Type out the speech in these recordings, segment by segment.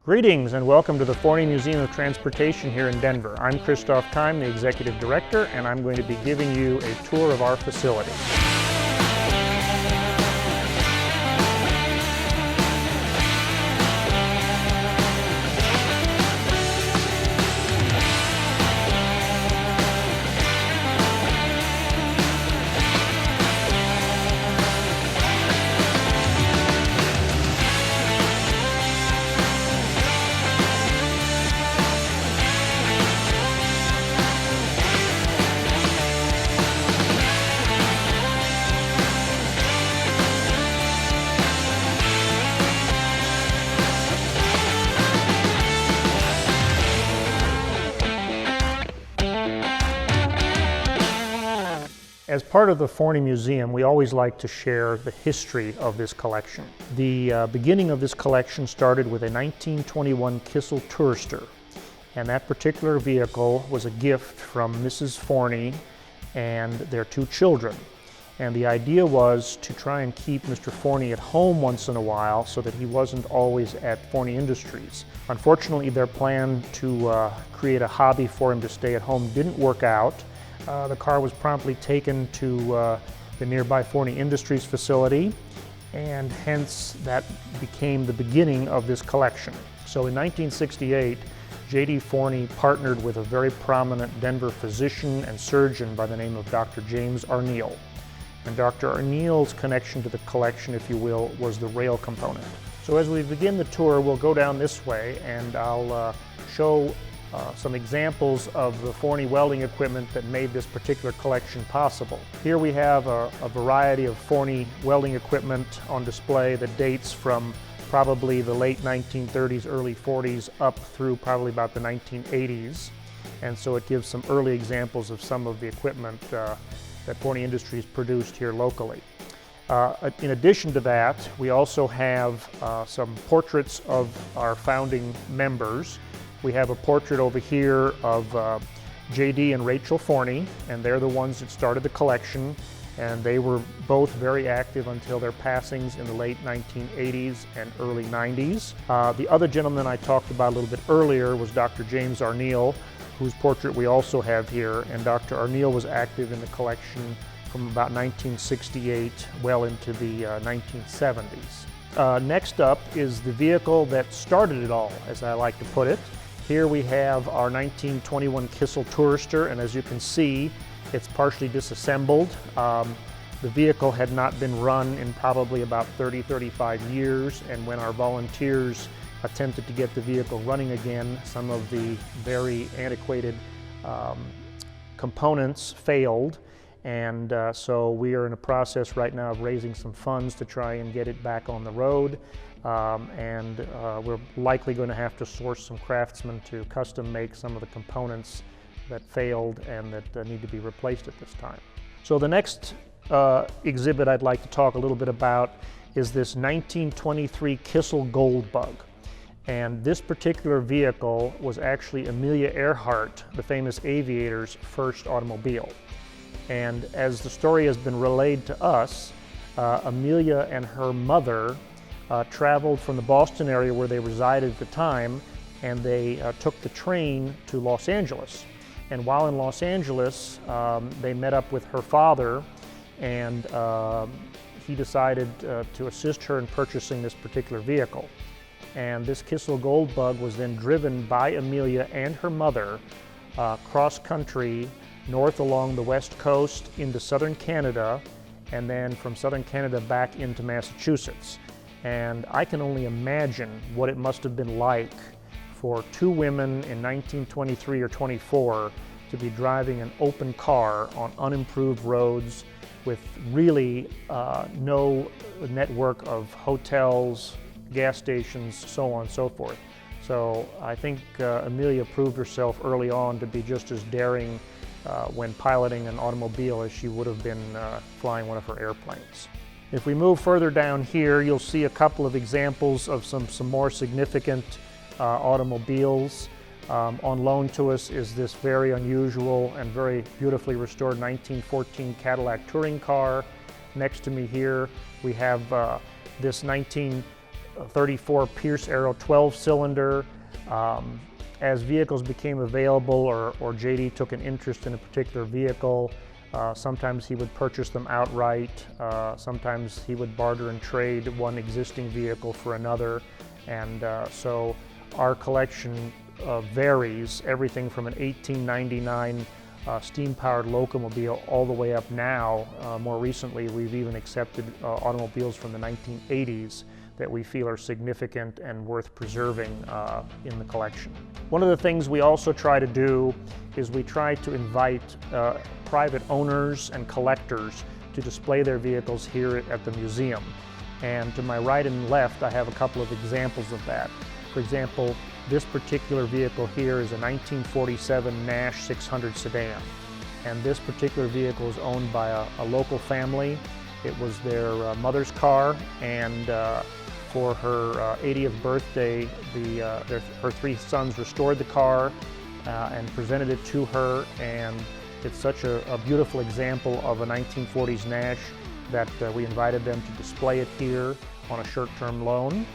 Greetings and welcome to the Forney Museum of Transportation here in Denver. I'm Christoph Keim, the Executive Director, and I'm going to be giving you a tour of our facility. As part of the Forney Museum, we always like to share the history of this collection. The beginning of this collection started with a 1921 Kissel Tourister, and that particular vehicle was a gift from Mrs. Forney and their two children. And the idea was to try and keep Mr. Forney at home once in a while so that he wasn't always at Forney Industries. Unfortunately, their plan to create a hobby for him to stay at home didn't work out. The car was promptly taken to the nearby Forney Industries facility, and hence that became the beginning of this collection. So in 1968, J.D. Forney partnered with a very prominent Denver physician and surgeon by the name of Dr. James Arneal. And Dr. Arneal's connection to the collection, if you will, was the rail component. So as we begin the tour, we'll go down this way and I'll show some examples of the Forney welding equipment that made this particular collection possible. Here we have a variety of Forney welding equipment on display that dates from probably the late 1930s, early 40s up through probably about the 1980s. And so it gives some early examples of some of the equipment that Forney Industries produced here locally. In addition to that, we also have some portraits of our founding members. We have a portrait over here of J.D. and Rachel Forney, and they're the ones that started the collection, and they were both very active until their passings in the late 1980s and early 90s. The other gentleman I talked about a little bit earlier was Dr. James Arneal, whose portrait we also have here, and Dr. Arneal was active in the collection from about 1968 well into the 1970s. Next up is the vehicle that started it all, as I like to put it. Here we have our 1921 Kissel Tourister, and as you can see, it's partially disassembled. The vehicle had not been run in probably about 30-35 years, and when our volunteers attempted to get the vehicle running again, some of the very antiquated components failed, and so we are in a process right now of raising some funds to try and get it back on the road. We're likely going to have to source some craftsmen to custom make some of the components that failed and that need to be replaced at this time. So the next exhibit I'd like to talk a little bit about is this 1923 Kissel Goldbug. And this particular vehicle was actually Amelia Earhart, the famous aviator's first automobile. And as the story has been relayed to us, Amelia and her mother traveled from the Boston area where they resided at the time, and they took the train to Los Angeles. And while in Los Angeles, they met up with her father, and he decided to assist her in purchasing this particular vehicle. And this Kissel Goldbug was then driven by Amelia and her mother cross-country north along the west coast into southern Canada, and then from southern Canada back into Massachusetts. And I can only imagine what it must have been like for two women in 1923 or 24 to be driving an open car on unimproved roads with really no network of hotels, gas stations, so on and so forth. So I think Amelia proved herself early on to be just as daring when piloting an automobile as she would have been flying one of her airplanes. If we move further down here, you'll see a couple of examples of some more significant automobiles. On loan to us is this very unusual and very beautifully restored 1914 Cadillac touring car. Next to me here, we have this 34 Pierce Arrow 12-cylinder. As vehicles became available or JD took an interest in a particular vehicle, sometimes he would purchase them outright. Sometimes he would barter and trade one existing vehicle for another. And so our collection varies, everything from an 1899 steam-powered Locomotive all the way up now. More recently, we've even accepted automobiles from the 1980s that we feel are significant and worth preserving in the collection. One of the things we also try to do is we try to invite private owners and collectors to display their vehicles here at the museum. And to my right and left, I have a couple of examples of that. For example, this particular vehicle here is a 1947 Nash 600 sedan. And this particular vehicle is owned by a local family. It was their mother's car, and for her 80th birthday, her three sons restored the car and presented it to her. And it's such a beautiful example of a 1940s Nash that we invited them to display it here on a short-term loan.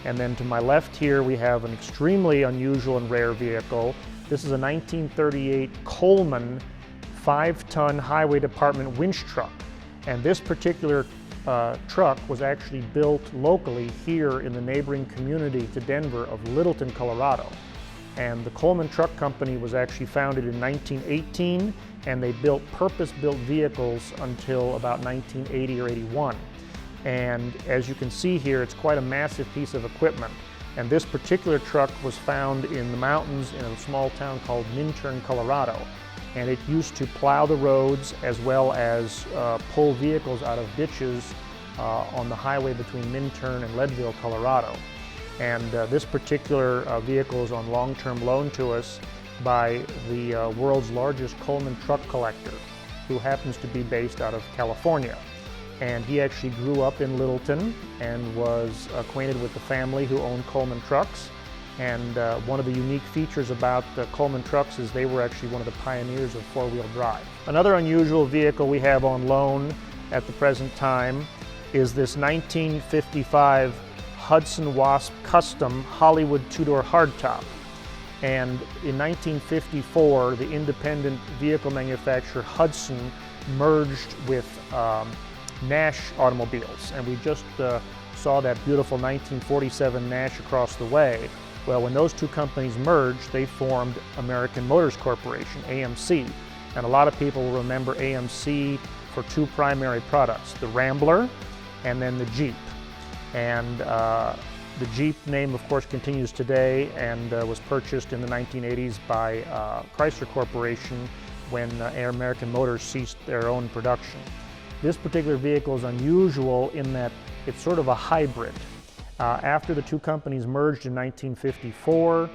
And then to my left here, we have an extremely unusual and rare vehicle. This is a 1938 Coleman 5-ton highway department winch truck. And this particular truck was actually built locally here in the neighboring community to Denver of Littleton, Colorado. And the Coleman Truck Company was actually founded in 1918, and they built purpose-built vehicles until about 1980 or 81. And as you can see here, it's quite a massive piece of equipment. And this particular truck was found in the mountains in a small town called Minturn, Colorado. And it used to plow the roads as well as pull vehicles out of ditches on the highway between Minturn and Leadville, Colorado. And this particular vehicle is on long-term loan to us by the world's largest Coleman truck collector, who happens to be based out of California. And he actually grew up in Littleton and was acquainted with the family who owned Coleman Trucks. And one of the unique features about the Coleman Trucks is they were actually one of the pioneers of four-wheel drive. Another unusual vehicle we have on loan at the present time is this 1955 Hudson Wasp Custom Hollywood two-door hardtop. And in 1954, the independent vehicle manufacturer Hudson merged with Nash automobiles, and we just saw that beautiful 1947 Nash across the way. Well, when those two companies merged, they formed American Motors Corporation, AMC. And a lot of people will remember AMC for two primary products, the Rambler and then the Jeep. And the Jeep name, of course, continues today and was purchased in the 1980s by Chrysler Corporation when American Motors ceased their own production. This particular vehicle is unusual in that it's sort of a hybrid. After the two companies merged in 1954,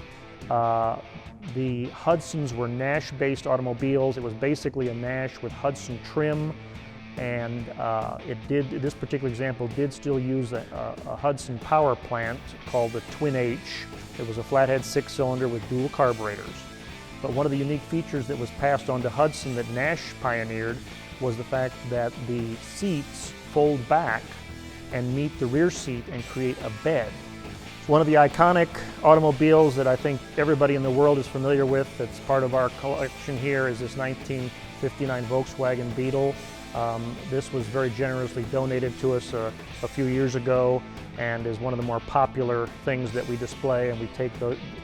the Hudsons were Nash-based automobiles. It was basically a Nash with Hudson trim, and this particular example did still use a Hudson power plant called the Twin H. It was a flathead six-cylinder with dual carburetors. But one of the unique features that was passed on to Hudson that Nash pioneered was the fact that the seats fold back and meet the rear seat and create a bed. One of the iconic automobiles that I think everybody in the world is familiar with that's part of our collection here is this 1959 Volkswagen Beetle. This was very generously donated to us a few years ago and is one of the more popular things that we display, and we take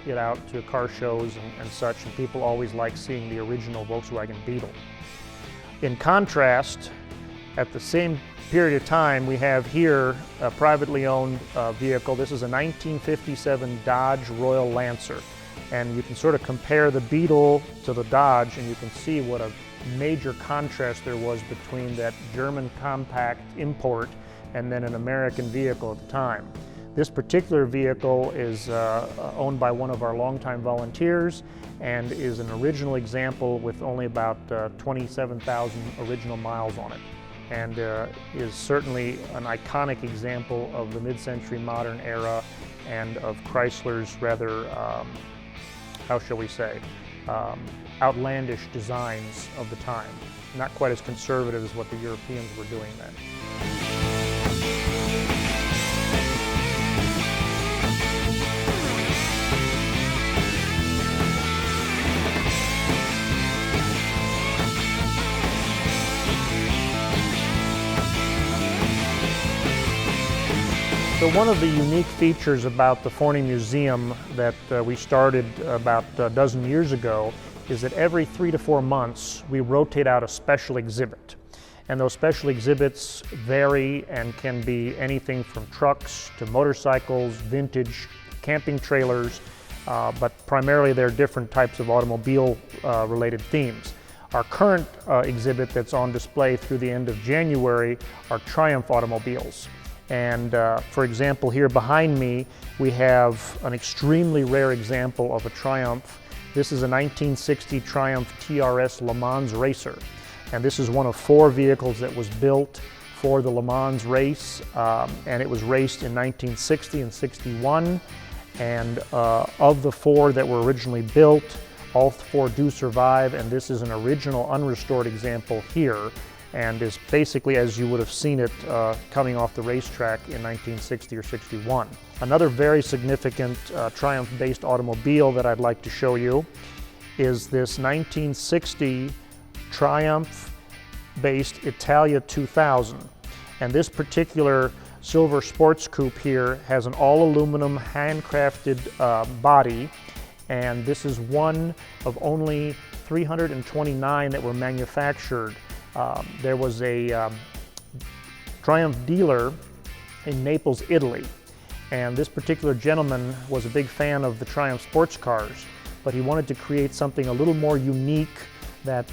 it out to car shows and such, and people always like seeing the original Volkswagen Beetle. In contrast, at the same period of time, we have here a privately owned vehicle. This is a 1957 Dodge Royal Lancer. And you can sort of compare the Beetle to the Dodge, and you can see what a major contrast there was between that German compact import and then an American vehicle at the time. This particular vehicle is owned by one of our longtime volunteers and is an original example with only about 27,000 original miles on it, and is certainly an iconic example of the mid-century modern era and of Chrysler's rather, how shall we say, outlandish designs of the time. Not quite as conservative as what the Europeans were doing then. So one of the unique features about the Forney Museum that we started about a dozen years ago is that every 3 to 4 months we rotate out a special exhibit. And those special exhibits vary and can be anything from trucks to motorcycles, vintage, camping trailers, but primarily they're different types of automobile related themes. Our current exhibit that's on display through the end of January are Triumph automobiles. And for example, here behind me, we have an extremely rare example of a Triumph. This is a 1960 Triumph TRS Le Mans Racer. And this is one of 4 vehicles that was built for the Le Mans race. And it was raced in 1960 and 61. And of the 4 that were originally built, all 4 do survive. And this is an original unrestored example here, and is basically as you would have seen it coming off the racetrack in 1960 or 61. Another very significant Triumph-based automobile that I'd like to show you is this 1960 Triumph-based Italia 2000. And this particular silver sports coupe here has an all-aluminum handcrafted body, and this is one of only 329 that were manufactured. There was a Triumph dealer in Naples, Italy, and this particular gentleman was a big fan of the Triumph sports cars, but he wanted to create something a little more unique that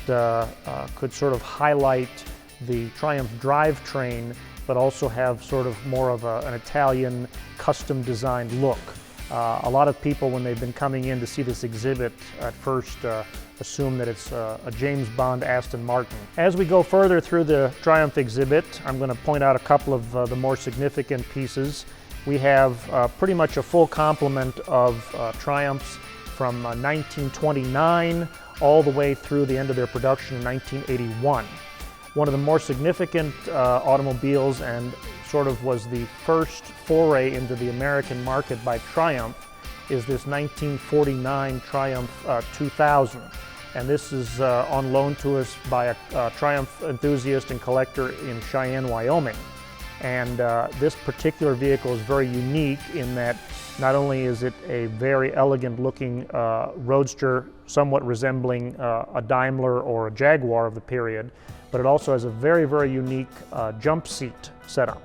could sort of highlight the Triumph drivetrain, but also have sort of more of an Italian custom designed look. A lot of people, when they've been coming in to see this exhibit, at first assume that it's a James Bond Aston Martin. As we go further through the Triumph exhibit, I'm going to point out a couple of the more significant pieces. We have pretty much a full complement of Triumphs from 1929 all the way through the end of their production in 1981. One of the more significant automobiles, and sort of was the first foray into the American market by Triumph, is this 1949 Triumph 2000. And this is on loan to us by a Triumph enthusiast and collector in Cheyenne, Wyoming. And this particular vehicle is very unique in that not only is it a very elegant looking roadster, somewhat resembling a Daimler or a Jaguar of the period, but it also has a very, very unique jump seat setup.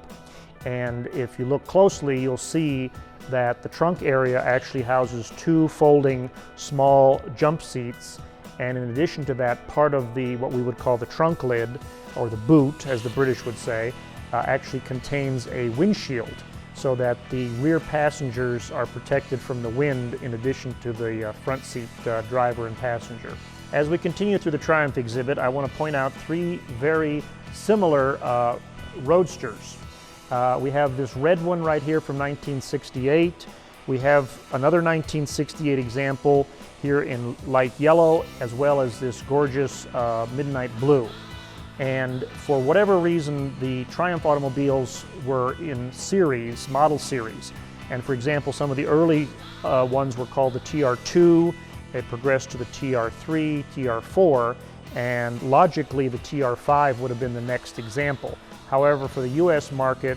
And if you look closely, you'll see that the trunk area actually houses 2 folding small jump seats. And in addition to that, part of the what we would call the trunk lid, or the boot, as the British would say, actually contains a windshield, so that the rear passengers are protected from the wind in addition to the front seat driver and passenger. As we continue through the Triumph exhibit, I want to point out 3 very similar roadsters. We have this red one right here from 1968. We have another 1968 example here in light yellow, as well as this gorgeous midnight blue. And for whatever reason, the Triumph automobiles were in series, model series. And for example, some of the early ones were called the TR2. It progressed to the TR3, TR4, and logically the TR5 would have been the next example. However, for the US market,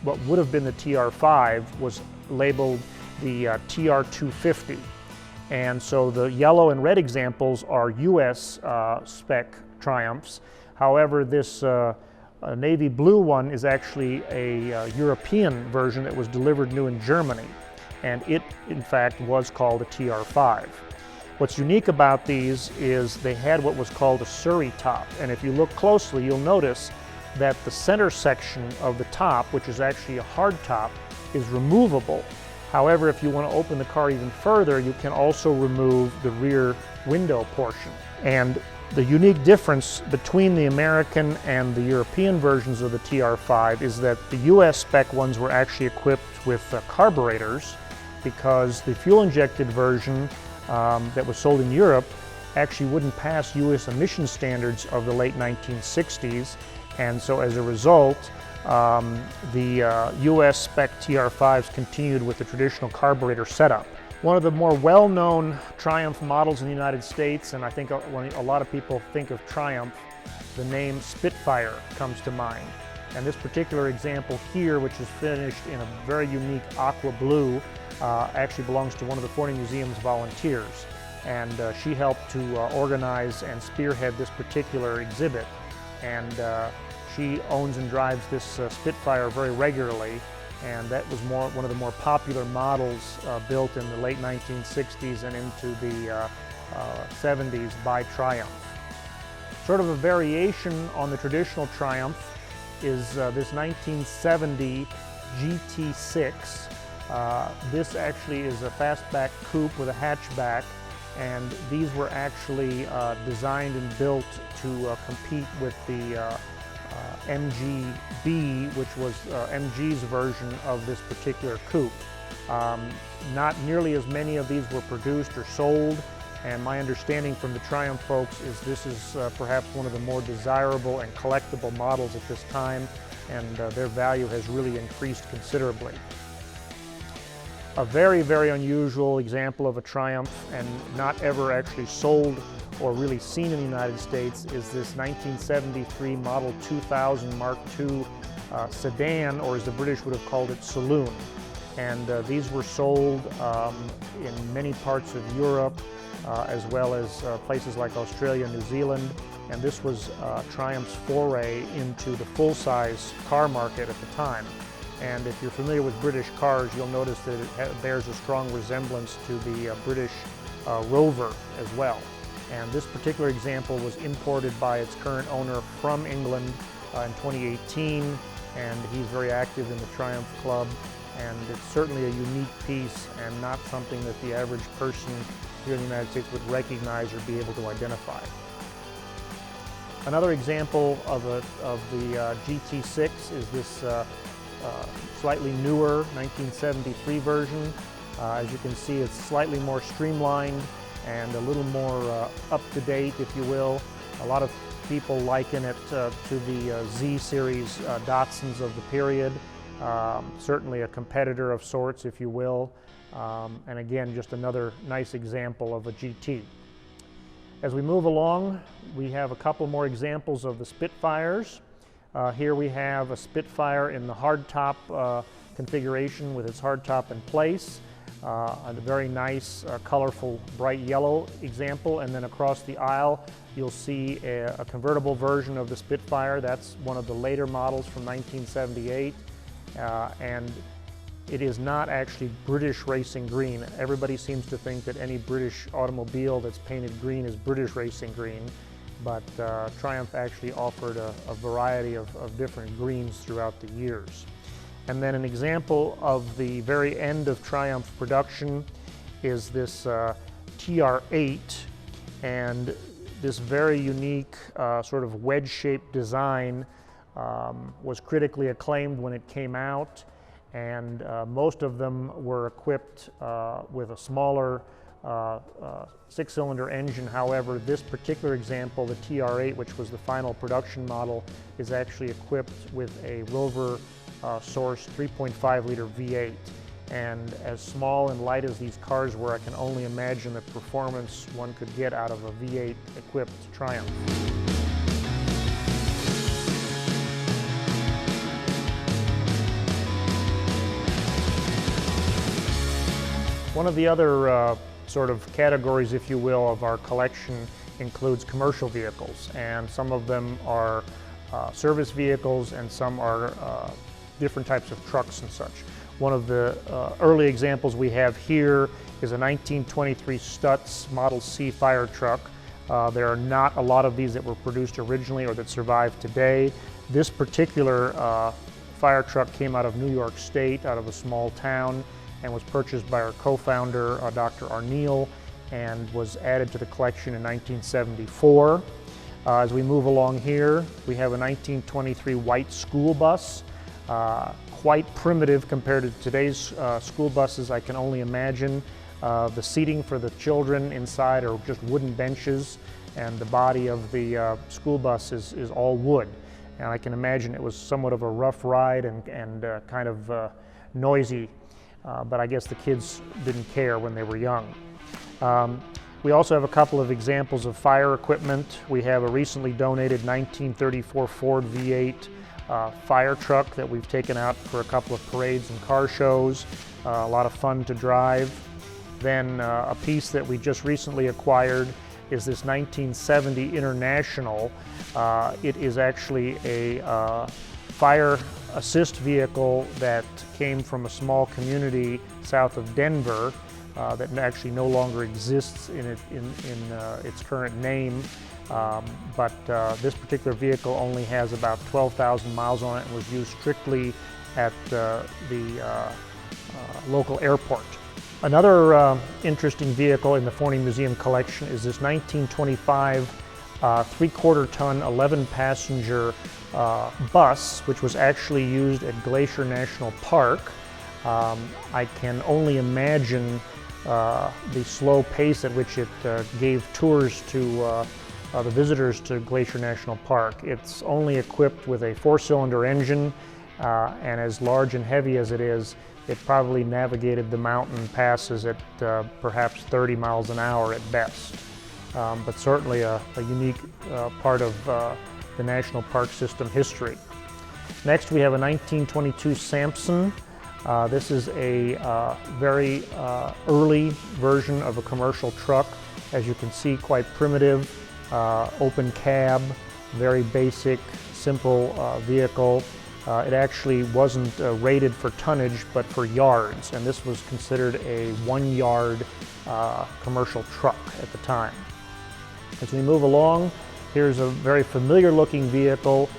what would have been the TR5 was labeled the TR250. And so the yellow and red examples are US spec Triumphs. However, this navy blue one is actually a European version that was delivered new in Germany. And it, in fact, was called a TR5. What's unique about these is they had what was called a Surrey top. And if you look closely, you'll notice that the center section of the top, which is actually a hard top, is removable. However, if you want to open the car even further, you can also remove the rear window portion. And the unique difference between the American and the European versions of the TR5 is that the US spec ones were actually equipped with carburetors, because the fuel-injected version that was sold in Europe actually wouldn't pass US emission standards of the late 1960s. And so as a result, the US spec TR5s continued with the traditional carburetor setup. One of the more well-known Triumph models in the United States, and I think when a lot of people think of Triumph, the name Spitfire comes to mind. And this particular example here, which is finished in a very unique aqua blue, actually belongs to one of the Forney Museum's volunteers. And she helped to organize and spearhead this particular exhibit. And she owns and drives this Spitfire very regularly. And that was one of the more popular models built in the late 1960s and into the 70s by Triumph. Sort of a variation on the traditional Triumph is this 1970 GT6. This actually is a fastback coupe with a hatchback, and these were actually designed and built to compete with the MGB, which was MG's version of this particular coupe. Not nearly as many of these were produced or sold, and my understanding from the Triumph folks is this is perhaps one of the more desirable and collectible models at this time, and their value has really increased considerably. A very, very unusual example of a Triumph, and not ever actually sold or really seen in the United States, is this 1973 Model 2000 Mark II sedan, or as the British would have called it, saloon. And these were sold in many parts of Europe, as well as places like Australia and New Zealand. And this was Triumph's foray into the full-size car market at the time. And if you're familiar with British cars, you'll notice that it bears a strong resemblance to the British Rover as well. And this particular example was imported by its current owner from England in 2018, and he's very active in the Triumph Club. And it's certainly a unique piece and not something that the average person here in the United States would recognize or be able to identify. Another example of the GT6 is this slightly newer 1973 version. As you can see, it's slightly more streamlined and a little more up-to-date, if you will. A lot of people liken it to the Z series Datsuns of the period. Certainly a competitor of sorts, if you will. And again, just another nice example of a GT. As we move along, we have a couple more examples of the Spitfires. Here we have a Spitfire in the hardtop configuration with its hardtop in place. A very nice, colorful, bright yellow example. And then across the aisle, you'll see a convertible version of the Spitfire. That's one of the later models from 1978. And it is not actually British racing green. Everybody seems to think that any British automobile that's painted green is British racing green, but Triumph actually offered a variety of different greens throughout the years. And then an example of the very end of Triumph production is this TR8, and this very unique sort of wedge-shaped design was critically acclaimed when it came out, and most of them were equipped with a smaller six-cylinder engine. However, this particular example, the TR8, which was the final production model, is actually equipped with a Rover source 3.5-liter V8. And as small and light as these cars were, I can only imagine the performance one could get out of a V8 equipped Triumph. One of the other sort of categories, if you will, of our collection includes commercial vehicles, and some of them are service vehicles and some are different types of trucks and such. One of the early examples we have here is a 1923 Stutz Model C fire truck. There are not a lot of these that were produced originally or that survive today. This particular fire truck came out of New York State, out of a small town, and was purchased by our co-founder, Dr. Arneal, and was added to the collection in 1974. As we move along here, we have a 1923 white school bus, quite primitive compared to today's school buses, I can only imagine. The seating for the children inside are just wooden benches, and the body of the school bus is all wood. And I can imagine it was somewhat of a rough ride and kind of noisy. But I guess the kids didn't care when they were young. We also have a couple of examples of fire equipment. We have a recently donated 1934 Ford V8 fire truck that we've taken out for a couple of parades and car shows. A lot of fun to drive. Then a piece that we just recently acquired is this 1970 International. It is actually a fire assist vehicle that came from a small community south of Denver that actually no longer exists in its current name. But this particular vehicle only has about 12,000 miles on it and was used strictly at the local airport. Another interesting vehicle in the Forney Museum collection is this 1925 3/4 ton, 11-passenger bus, which was actually used at Glacier National Park. I can only imagine the slow pace at which it gave tours to the visitors to Glacier National Park. It's only equipped with a 4-cylinder engine, and as large and heavy as it is, it probably navigated the mountain passes at perhaps 30 miles an hour at best. But certainly a unique part of the National Park System history. Next, we have a 1922 Sampson. This is a very early version of a commercial truck. As you can see, quite primitive, open cab, very basic, simple vehicle. It actually wasn't rated for tonnage, but for yards, and this was considered a 1-yard commercial truck at the time. As we move along, here's a very familiar looking vehicle.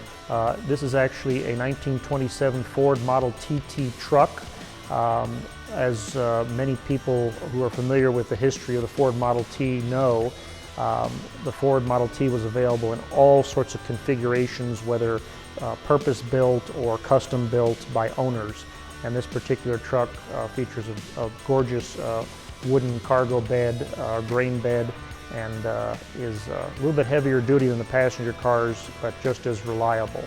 This is actually a 1927 Ford Model TT truck. As many people who are familiar with the history of the Ford Model T know, the Ford Model T was available in all sorts of configurations, whether purpose-built or custom-built by owners. And this particular truck features a gorgeous wooden cargo bed, grain bed, and is a little bit heavier duty than the passenger cars, but just as reliable.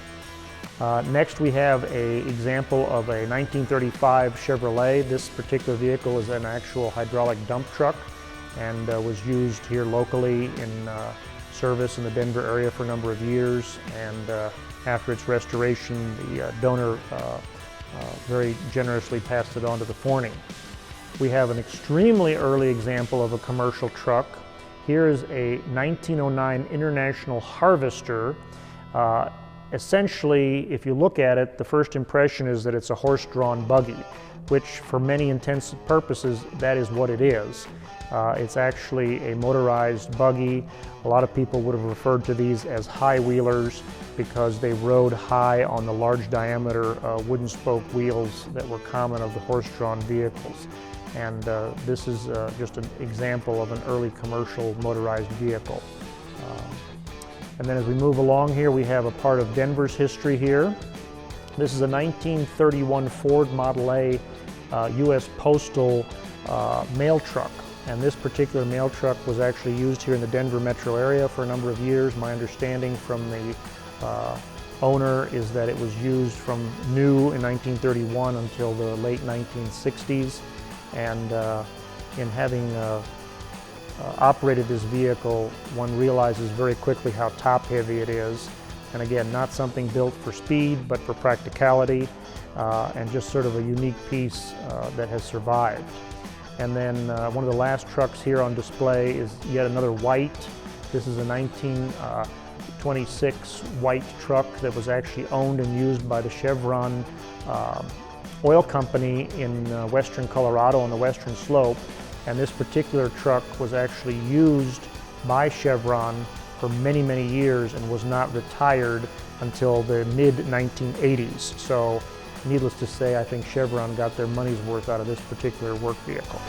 Next, we have an example of a 1935 Chevrolet. This particular vehicle is an actual hydraulic dump truck and was used here locally in service in the Denver area for a number of years. And after its restoration, the donor very generously passed it on to the Forney. We have an extremely early example of a commercial truck. Here is a 1909 International Harvester. Essentially, if you look at it, the first impression is that it's a horse-drawn buggy, which for many intents and purposes, that is what it is. It's actually a motorized buggy. A lot of people would have referred to these as high-wheelers because they rode high on the large diameter wooden spoke wheels that were common of the horse-drawn vehicles. And this is just an example of an early commercial motorized vehicle. And then as we move along here, we have a part of Denver's history here. This is a 1931 Ford Model A U.S. Postal mail truck. And this particular mail truck was actually used here in the Denver metro area for a number of years. My understanding from the owner is that it was used from new in 1931 until the late 1960s. And in having operated this vehicle, one realizes very quickly how top-heavy it is. And again, not something built for speed, but for practicality, and just sort of a unique piece that has survived. And then one of the last trucks here on display is yet another white. This is a 1926 white truck that was actually owned and used by the Chevron oil company in western Colorado on the western slope. And this particular truck was actually used by Chevron for many, many years and was not retired until the mid-1980s. So needless to say, I think Chevron got their money's worth out of this particular work vehicle.